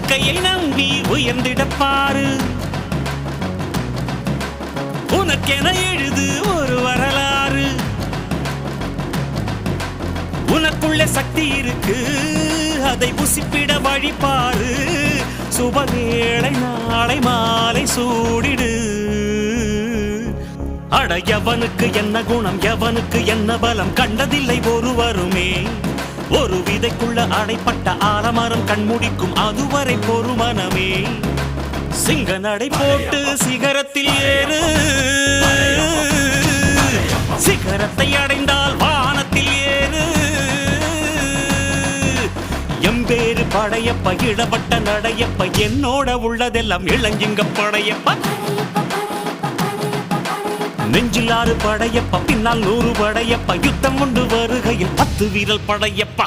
கையை நம்பி உயர்ந்திடப்பாரு உனக்கென எழுது ஒரு வரலாறு உனக்குள்ள சக்தி இருக்கு அதை புசிப்பிட வழிபாரு சுபவேளை நாளை மாலை சூடிடு அட எவனுக்கு என்ன குணம் எவனுக்கு என்ன பலம் கண்டதில்லை ஒருவருமே ஒரு விதைக்குள்ள அடைப்பட்ட ஆலமரம் கண்முடிக்கும் அதுவரை பொறுமனமே சிங்க நடை போட்டு சிகரத்தில் ஏறு சிகரத்தை அடைந்தால் வானத்தில் ஏறு எம்பேரு படையப்ப இடப்பட்ட நடையப்ப என்னோட உள்ளதெல்லாம் இளஞ்சிங்க படையப்ப நெஞ்சில் 6 படையப்ப பின்னால் 100 படையப்ப யுத்தம் கொண்டு வருகையில் 10 வீரல் படையப்பா